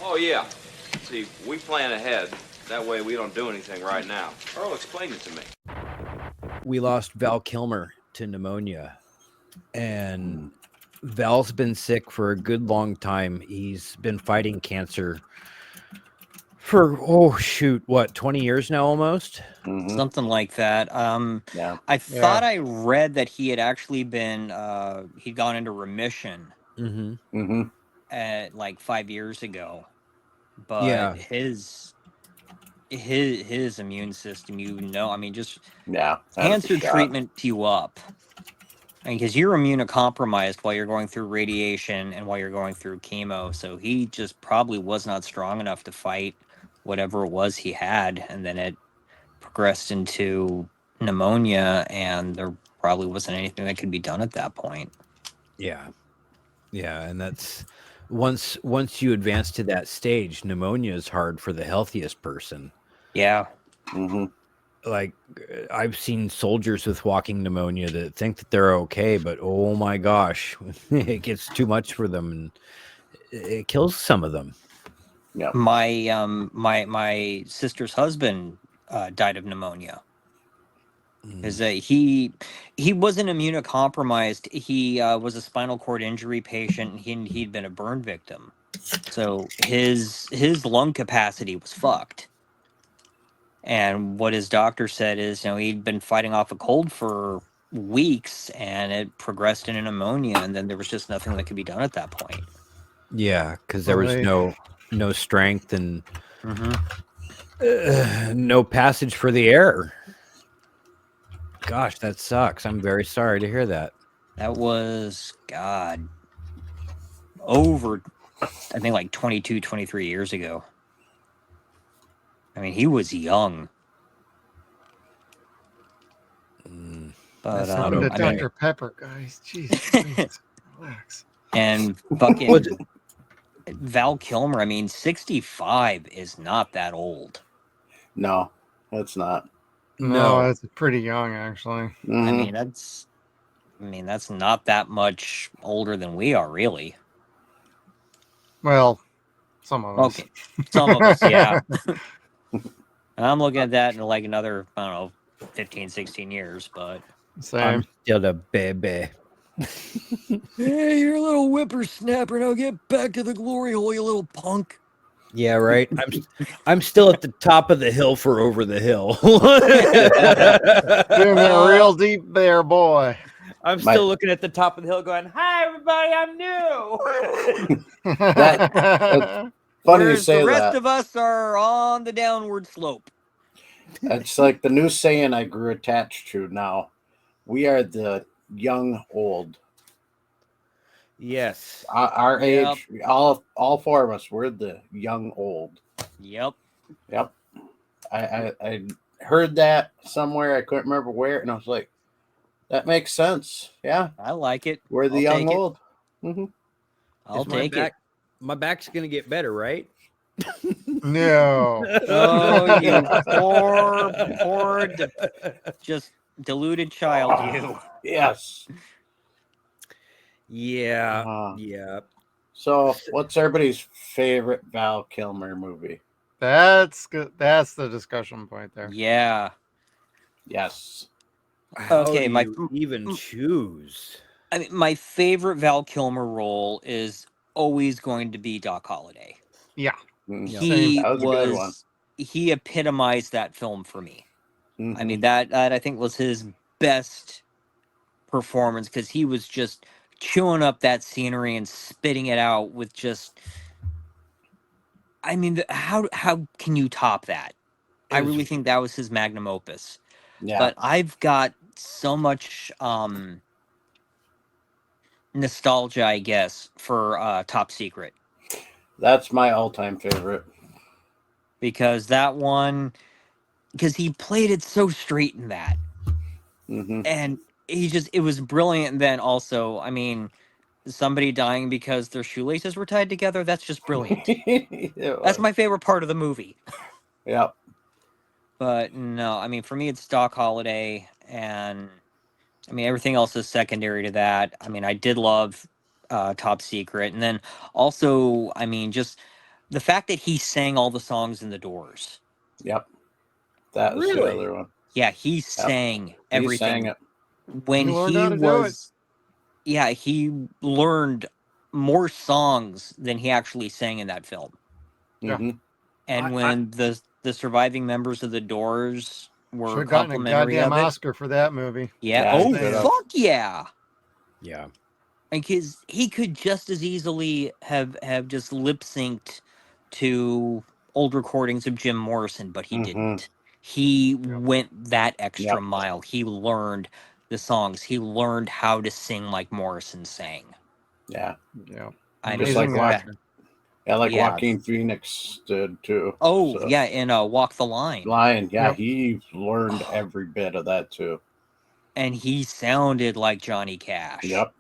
Oh, yeah. See, we plan ahead. That way we don't do anything right now. Earl, explain it to me. We lost Val Kilmer to pneumonia, and Val's been sick for a good long time. He's been fighting cancer for, oh, shoot, what, 20 years now almost? Something like that. Yeah. I thought I read that he had actually been, he'd gone into remission at like 5 years ago. But Yeah. his immune system, I mean, just Yeah. cancer treatment you up. I mean, because you're immunocompromised while you're going through radiation and while you're going through chemo. So he just probably was not strong enough to fight whatever it was he had. And then it progressed into pneumonia, and there probably wasn't anything that could be done at that point. Yeah. Yeah. And that's once you advance to that stage, pneumonia is hard for the healthiest person. Yeah. Like, I've seen soldiers with walking pneumonia that think that they're okay, but oh my gosh, it gets too much for them and it kills some of them. Yeah. My sister's husband died of pneumonia. Because he wasn't immunocompromised. He was a spinal cord injury patient. And he'd been a burn victim, so his lung capacity was fucked. And what his doctor said is, he'd been fighting off a cold for weeks, and it progressed into pneumonia, and then there was just nothing that could be done at that point. Yeah, because there was no strength and no passage for the air. Gosh, that sucks. I'm very sorry to hear that. That was, over, I think, like 22, 23 years ago. I mean, he was young. But, to Dr. Pepper, guys. Jeez, relax. And fucking Val Kilmer, I mean, 65 is not that old. No, that's not. No, that's pretty young, actually. I mean, that's not that much older than we are, really. Well, some of us. Okay, some of us, yeah. And I'm looking at that in like another, I don't know, 15, 16 years, but... Same. I'm still a baby. Hey, you're a little whippersnapper. Now get back to the glory hole, you little punk. Yeah, right. I'm still at the top of the hill for over the hill. Doing it real deep there, boy. I'm still looking at the top of the hill going, hi, everybody, I'm new. That's funny you say that. The rest of us are on the downward slope. That's like the new saying I grew attached to now. We are the young old. Yes. Our age, all four of us, we're the young old. Yep. I heard that somewhere. I couldn't remember where, and I was like, that makes sense. Yeah. I like it. We're the young old. I'll take it. My back's going to get better, right? No. Oh, you poor, just deluded child, you. Yes. Yeah. Yeah. So, what's everybody's favorite Val Kilmer movie? That's good. That's the discussion point there. Yeah. Yes. Okay, How do you even choose? I mean, my favorite Val Kilmer role is always going to be Doc Holliday. Yeah. He that was a good one. He epitomized that film for me. I mean, that I think was his best performance, because he was just chewing up that scenery and spitting it out with just, I mean, how can you top that? I really think that was his magnum opus. Yeah. But I've got so much nostalgia, I guess, for Top Secret. That's my all-time favorite. Because that one, because he played it so straight in that. And it was brilliant. And then also, I mean, somebody dying because their shoelaces were tied together, that's just brilliant. That's my favorite part of the movie. Yep. But no, I mean, for me, it's Doc Holliday, and I mean, everything else is secondary to that. I mean, I did love Top Secret. And then also, I mean, just The fact that he sang all the songs in the Doors. Yep. That was the Really? other one. Yeah, he sang everything. He sang it. When He learned he how to do it. was, yeah, he learned more songs than he actually sang in that film. Yeah. Mhm. And I- when the surviving members of the Doors were Should have gotten a complimentary goddamn of it, Oscar for that movie. yeah, Yeah, oh he should've. fuck yeah, Yeah. because he could just as easily have just lip synced to old recordings of Jim Morrison, but he Mhm. didn't. He Yep. went that extra Yep. mile. He learned the songs. He learned how to sing like Morrison sang. Yeah. Yeah. I Just mean, like Amazing actor. Yeah, like Yeah. Joaquin Phoenix did too. oh So, yeah, in Walk the Line, Lion, yeah, Yep. he learned every bit of that too. and he sounded like Johnny Cash. Yep.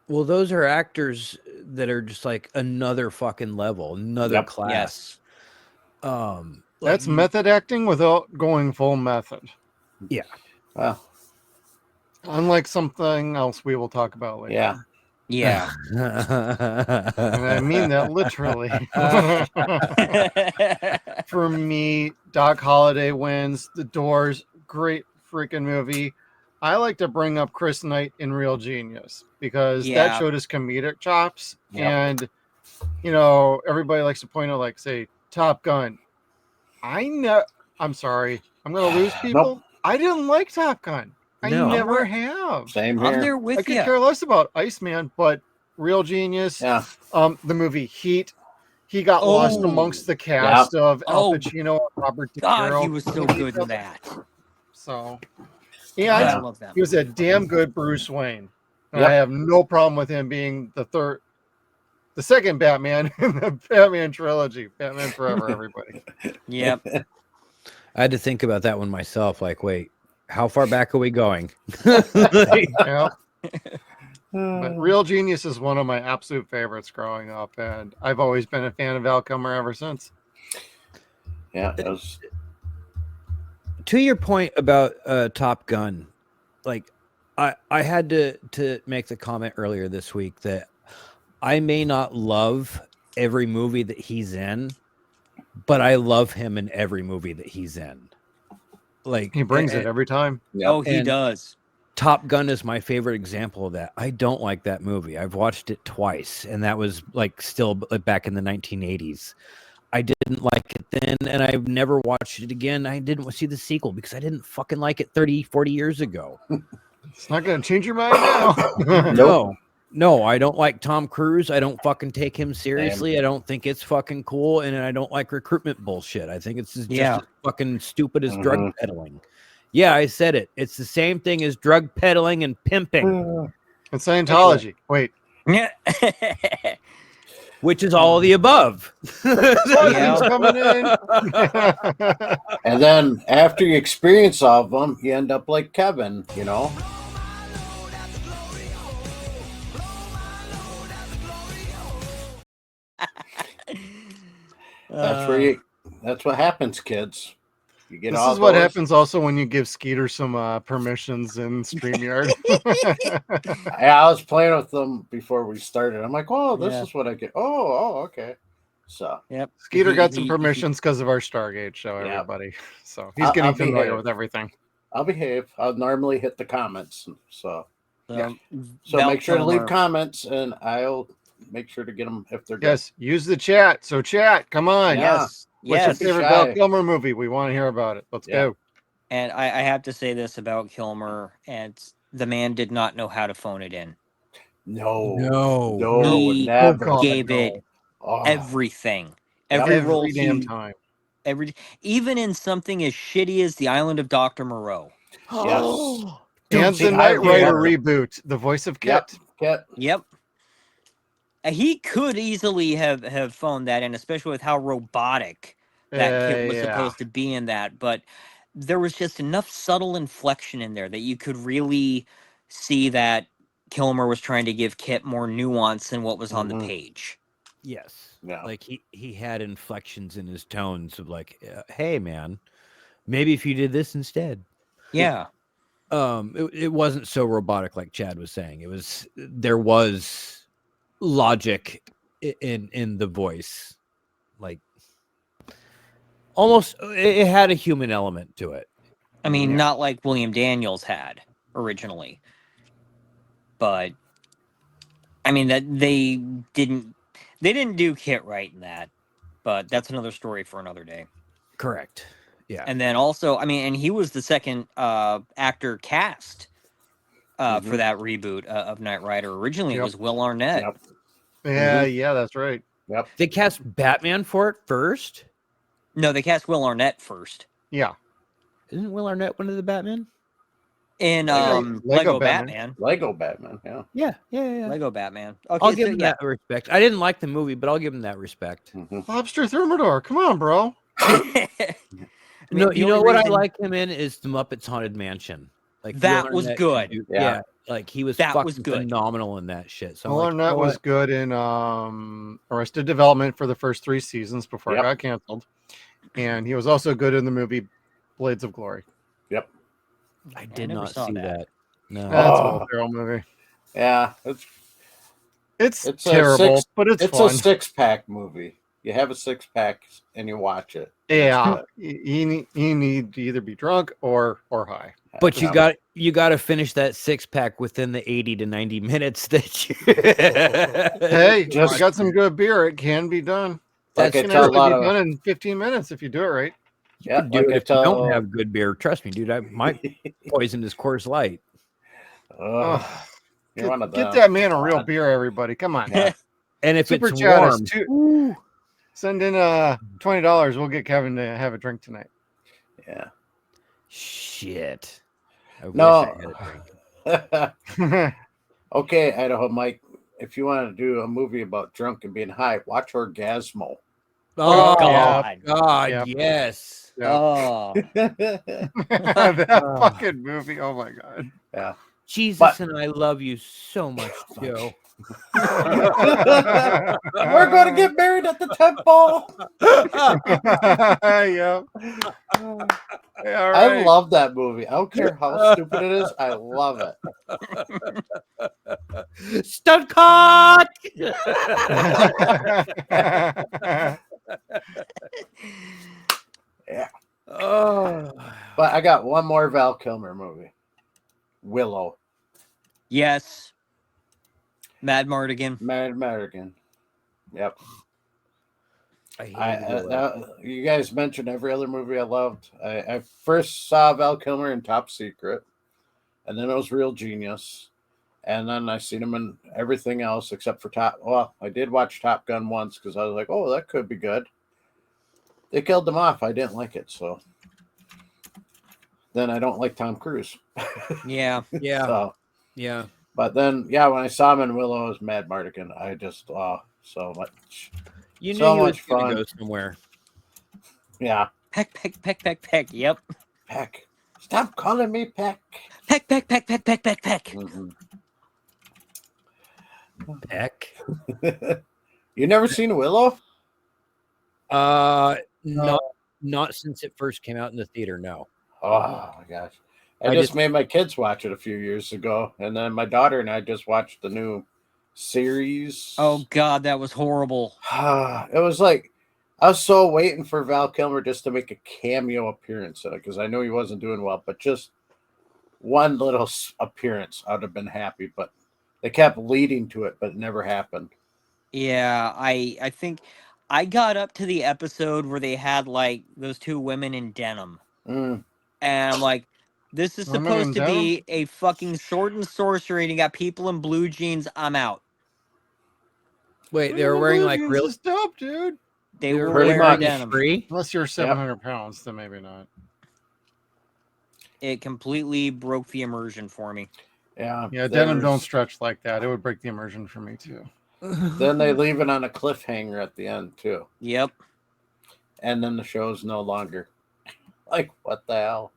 Well, those are actors that are just like another fucking level, another Yep. class. Yes. Like That's method acting without going full method. Well, Unlike something else we will talk about later. yeah. Yeah. And I mean that literally. For me, Doc Holliday wins. The Doors, great freaking movie. I like to bring up Chris Knight in Real Genius because Yeah. that showed his comedic chops. Yep. And, you know, everybody likes to point out, like, say, Top Gun. I'm sorry. I'm going to lose people. Nope. I didn't like Top Gun. No. I never have. Same I'm here. there I with could you. care less about Iceman, but Real Genius, Yeah. the movie Heat, he got lost Oh. amongst the cast of Al Oh. Pacino and Robert De God, Niro. he was so good in that. So, I yeah, love that. he was a damn good Bruce Wayne. And Yep. I have no problem with him being the second Batman in the Batman trilogy. Batman Forever, everybody. Yep. I had to think about that one myself. Like, wait, how far back are we going? Yeah. But Real Genius is one of my absolute favorites growing up, and I've always been a fan of Val Kilmer ever since. Yeah, that was, To your point about Top Gun, like I had to make the comment earlier this week that I may not love every movie that he's in, but I love him in every movie that he's in. Like He brings it every time. yep. Oh, he And- does. Top Gun is my favorite example of that. I don't like that movie. I've watched it twice, and that was like still back in the 1980s. I didn't like it then, and I've never watched it again. I didn't see the sequel because I didn't fucking like it 30, 40 years ago. It's not going to change your mind now. No, no, I don't like Tom Cruise. I don't fucking take him seriously. I don't think it's fucking cool, and I don't like recruitment bullshit. I think it's just Yeah. as fucking stupid as drug peddling. Yeah, I said it. It's the same thing as drug peddling and pimping, And Scientology. Wait. Yeah. which is all of the above. Yeah. Coming in. And then after you experience all of them, you end up like Kevin, you know? That's what happens, kids. You get This all is what those- happens also when you give Skeeter some permissions in StreamYard. I was playing with them before we started. I'm like, oh, this Yeah. is what I get. Oh, okay. So Yep. Skeeter got He- some he- permissions because of our Stargate show, Yeah. everybody. So he's I'll getting familiar behave. with everything. I'll behave. I'll normally hit the comments. So Yeah. Val make sure to leave Kilmer- comments, and I'll make sure to get them if they're good. Yes, use the chat. So chat, come on. Yeah. Yes. What's Yes. your favorite Shy. Val Kilmer movie? We want to hear about it. Let's Yeah. go. And I have to say this about Kilmer, and the man did not know how to phone it in. No, No. He never. God, gave no. it Oh, everything. Yep. Every role Every damn he, time. even in something as shitty as The Island of Dr. Moreau. Yes. And see, the I Knight Rider remember. reboot, the voice of Yep. Kit. Cat. Yep. He could easily have phoned that in, especially with how robotic that Kit was Yeah. supposed to be in that. But there was just enough subtle inflection in there that you could really see that Kilmer was trying to give Kit more nuance than what was on the Mhm. page. Yes. Yeah. Like he had inflections in his tones of like, hey man, maybe if you did this instead. Yeah. It wasn't so robotic like Chad was saying. There was logic in the voice. Like almost, it had a human element to it. I mean, Yeah. not like William Daniels had originally, but I mean that they didn't do Kit right in that, but that's another story for another day. Correct. Yeah. And then also, I mean, and he was the second actor cast for that reboot of Knight Rider. Originally, it Yep. was Will Arnett. Yep. Yeah, yeah, that's right. Yep. They cast Batman for it first. No, they cast Will Arnett first Yeah. Isn't Will Arnett one of the Batman? in Lego Lego Batman. Batman. Lego Batman. Yeah. Yeah. Lego Batman. Okay, I'll give so him yeah. that respect. I didn't like the movie, but I'll give him that respect. Mhm. Lobster Thermidor. Come on, bro. No, The you know only what I reason- like him in is the Muppets Haunted Mansion. Like That Will was Arnett good. can do- Yeah. yeah, like he was That fucking was good. phenomenal in that shit. So I'm Will like, Arnett you know was what? good in Arrested Development for the first 3 seasons before Yep. it got canceled. And he was also good in the movie Blades of Glory. Yep. I did never not saw see that. that. No. That's a Oh. Will Ferrell movie. Yeah. It's It's a terrible, six- but it's It's fun. a 6-pack movie. You have a 6-pack and you watch it. Yeah, you need to either be drunk or high. But you Yeah. got to finish that 6-pack within the 80 to 90 minutes that you. Hey, Just- I got some good beer. It can be done. Like I It can tell a actually lot be of done in 15 minutes if you do it right. You could do like it I if you don't tell- have good beer. Trust me, dude. I my poison is Coors Light. Ugh, you're one of Get them. that man a real God. beer, everybody. Come on. Yeah. And if Super it's chat warm, us too. ooh, Send in $20. We'll get Kevin to have a drink tonight. Yeah. shit. I wish No. I had a drink. Okay, Idaho Mike. If you want to do a movie about drunk and being high, watch Orgasmo. Oh God. God, Yep. yes. Yeah. Oh, That fucking movie. Oh my god. Yeah. Jesus But- and I love you so much, Joe. We're going to get married at the temple. Yeah. Yeah, all I right. love that movie. I don't care how stupid it is. I love it. Stunt cock. Yeah. Oh, But I got one more Val Kilmer movie. Willow. yes. Mad Mardigan. Mad American. Yep. I hated Willow. You guys mentioned every other movie I loved. I first saw Val Kilmer in Top Secret, and then it was Real Genius, and then I seen him in everything else except for Top. Well, I did watch Top Gun once because I was like, oh, that could be good. They killed him off. I didn't like it, so then I don't like Tom Cruise. Yeah. Yeah, So, yeah. but then, yeah, when I saw him in Willow as Mad Mardigan, I just so much. You knew So he was much going fun. to go somewhere. Yeah, Peck, peck, peck, peck, peck. Yep. Peck. Stop calling me Peck. Peck, peck, peck, peck, peck, peck, peck. Mhm. Peck. You never seen Willow? Not since it first came out in the theater. No. Oh my gosh. I I just just- made my kids watch it a few years ago, and then my daughter and I just watched the new series. Oh God, that was horrible. It was like I was so waiting for Val Kilmer just to make a cameo appearance in it because I knew he wasn't doing well, but just one little appearance, I'd have been happy. But they kept leading to it, but it never happened. Yeah, I think I got up to the episode where they had like those two women in denim, Mm. and I'm like, this is Women supposed in to be a fucking sword and sorcery, and you got people in blue jeans. I'm out. Wait, they were wearing like Blue real. jeans is dope, dude. They They were pretty wearing much denim. free. Unless you're 700 pounds, then maybe not. It completely broke the immersion for me. Yeah. Yeah, denim there's- don't stretch like that. It would break the immersion for me too. Then they leave it on a cliffhanger at the end too, Yep. and then the show's no longer. Like what the hell?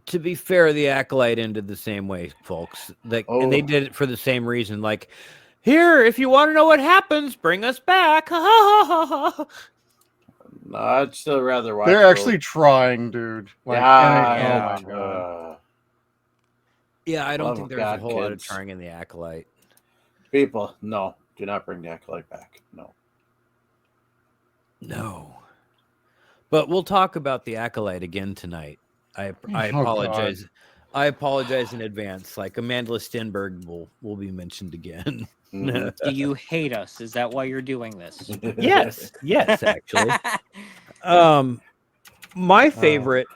To be fair, the Acolyte ended the same way, folks. Like, and they Oh. did it for the same reason. Like, here, if you want to know what happens, bring us back. No, I'd still rather watch. They're those. actually trying, dude. Like, Yeah, oh my god. Yeah, I don't Love think of there's God, a whole lot of kids. trying in the Acolyte. People, no, do not bring the Acolyte back. No. No. But we'll talk about The Acolyte again tonight. I Oh, apologize. God. I apologize in advance. Like Amanda Stenberg will be mentioned again. Mhm. Do you hate us? Is that why you're doing this? Yes, actually. My favorite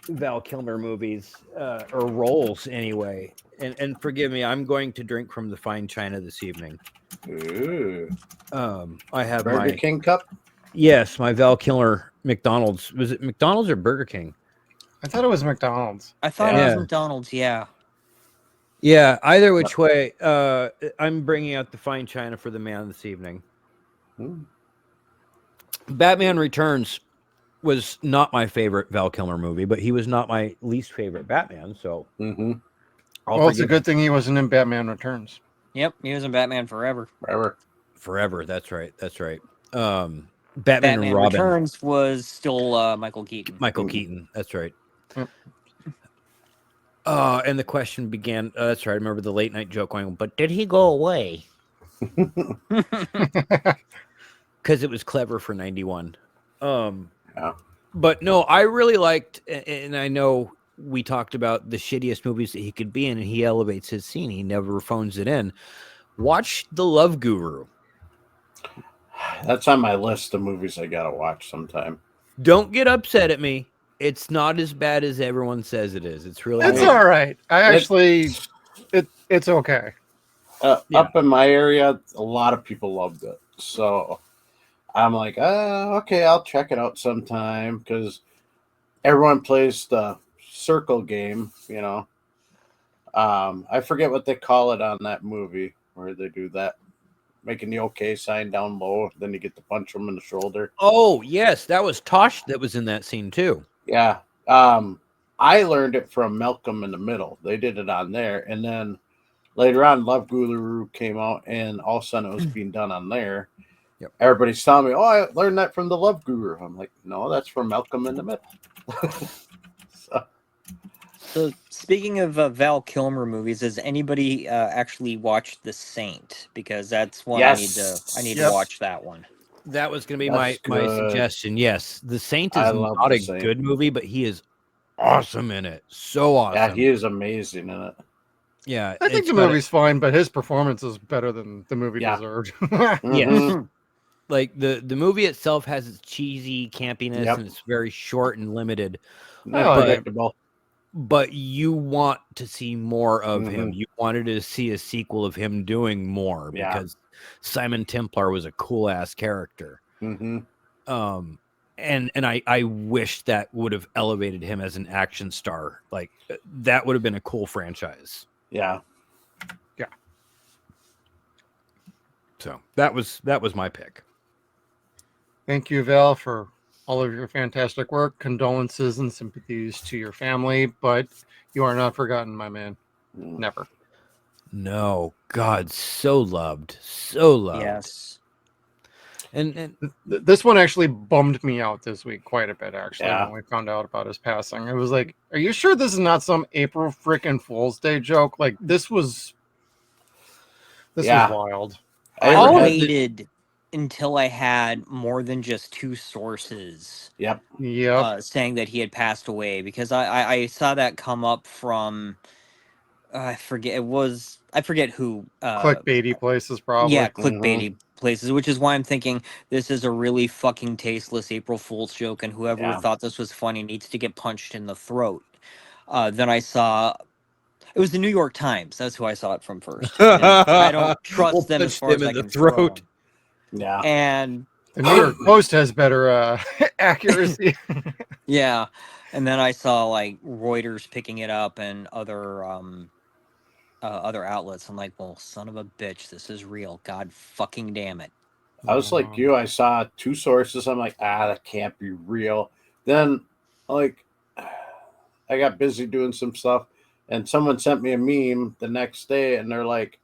Val Kilmer movies or roles anyway. And forgive me, I'm going to drink from the fine china this evening. Ooh. I have Burger my King cup. my Val Kilmer McDonald's. Was it McDonald's or Burger King? I thought it was McDonald's. I thought it Yeah. was Yeah. McDonald's. Yeah. Yeah, either which way, I'm bringing out the fine china for the man this evening. Hmm. Batman Returns was not my favorite Val Kilmer movie, but he was not my least favorite Batman, so Mm-hmm. Well, it's a good thing he wasn't in Batman Returns. Yep. He was in Batman Forever. Forever. That's right. Batman and Batman Robin. Returns was still Michael Keaton. Michael Keaton. That's right. Yep. And the question began. That's right. I remember the late night joke going, but did he go away? Because it was clever for 91. Yeah. But no, I really liked, and I know we talked about the shittiest movies that he could be in, and he elevates his scene. He never phones it in. Watch The Love Guru. That's on my list of movies I gotta watch sometime. Don't get upset at me. It's not as bad as everyone says it is. It's really It's not. all right. I actually, it's okay. Yeah. Up in my area, a lot of people loved it. So I'm like, okay, I'll check it out sometime because everyone plays the circle game, you know. I forget what they call it on that movie where they do that, making the okay sign down low, then you get to punch them in the shoulder. Oh, yes. That was Tosh that was in that scene, too. Yeah. I learned it from Malcolm in the Middle. They did it on there. And then later on, Love Guru came out, and all of a sudden it was being done on there. Yep. Everybody's telling me, I learned that from the Love Guru. I'm like, no, that's from Malcolm in the Middle. So speaking of Val Kilmer movies, has anybody actually watched The Saint? Because that's one Yes. I need Yep. to watch that one. That was going to be That's my good. suggestion. Yes. The Saint I is love not The a Saint. good movie, but he is awesome in it. So awesome. Yeah, he is amazing in it. Yeah. I think it's the got movie's fine, but his performance is better than the movie Yeah. deserved. Yes. Mhm. Like the movie itself has its cheesy campiness Yep. and it's very short and limited, Not like it. predictable. but you want to see more of him. Mhm. You wanted to see a sequel of him doing more Yeah. because Simon Templar was a cool ass character. Mm-hmm. And I wish that would have elevated him as an action star. Like that would have been a cool franchise. Yeah. So that was my pick. Thank you, Val, for all of your fantastic work. Condolences and sympathies to your family, but you are not forgotten, my man. Never. No, God, so loved. Yes. And This one actually bummed me out this week quite a bit, actually, Yeah. when we found out about his passing. It was like, are you sure this is not some April freaking Fool's Day joke? Like, this was Yeah. wild. I I ever had- waited until I had more than just two sources Yep. Yep. saying that he had passed away, because I saw that come up from I forget who Clickbaity places, probably. yeah, clickbaity places, which is why I'm thinking this is a really fucking tasteless April Fool's joke, and whoever Yeah. thought this was funny needs to get punched in the throat. Then I saw it was the New York Times. That's who I saw it from first. And I don't trust We'll them as punch far as them I in the can throw throat. 'em. Yeah. And The New York Post has better accuracy. yeah, and then I saw like Reuters picking it up and other outlets. I'm like, well, son of a bitch, this is real. God fucking damn it. I was like you. I saw two sources. I'm like, that can't be real. Then, like, I got busy doing some stuff, and someone sent me a meme the next day, and they're like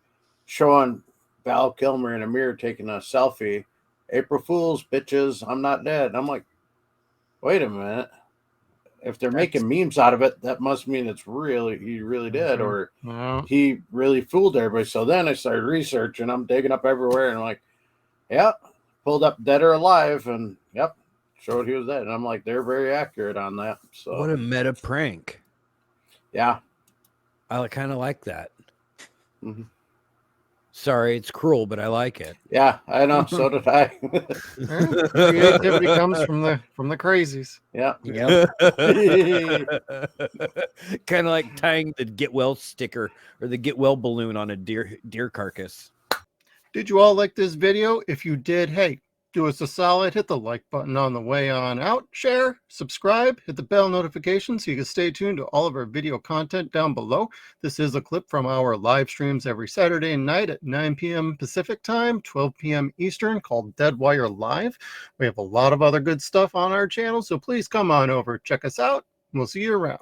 showing Val Kilmer in a mirror taking a selfie. April Fools, bitches, I'm not dead. And I'm like, wait a minute. If they're making memes out of it, that must mean it's really he really did, or No. he really fooled everybody. So then I started researching. I'm digging up everywhere, and I'm like, yeah, pulled up Dead or Alive, and Yep. Showed he was dead. And I'm like, they're very accurate on that. So What a meta prank. yeah. I kind of like that. Mm-hmm. Sorry, it's cruel, but I like it. Yeah, I know. So did I. Creativity comes from the crazies. Yeah. Yep. Kind of like tying the get well sticker or the get well balloon on a deer carcass. Did you all like this video? If you did, hey, do us a solid, hit the like button on the way on out, share, subscribe, hit the bell notification so you can stay tuned to all of our video content down below. This is a clip from our live streams every Saturday night at 9 p.m. Pacific time, 12 p.m. Eastern, called Deadwire Live. We have a lot of other good stuff on our channel, so please come on over, check us out, and we'll see you around.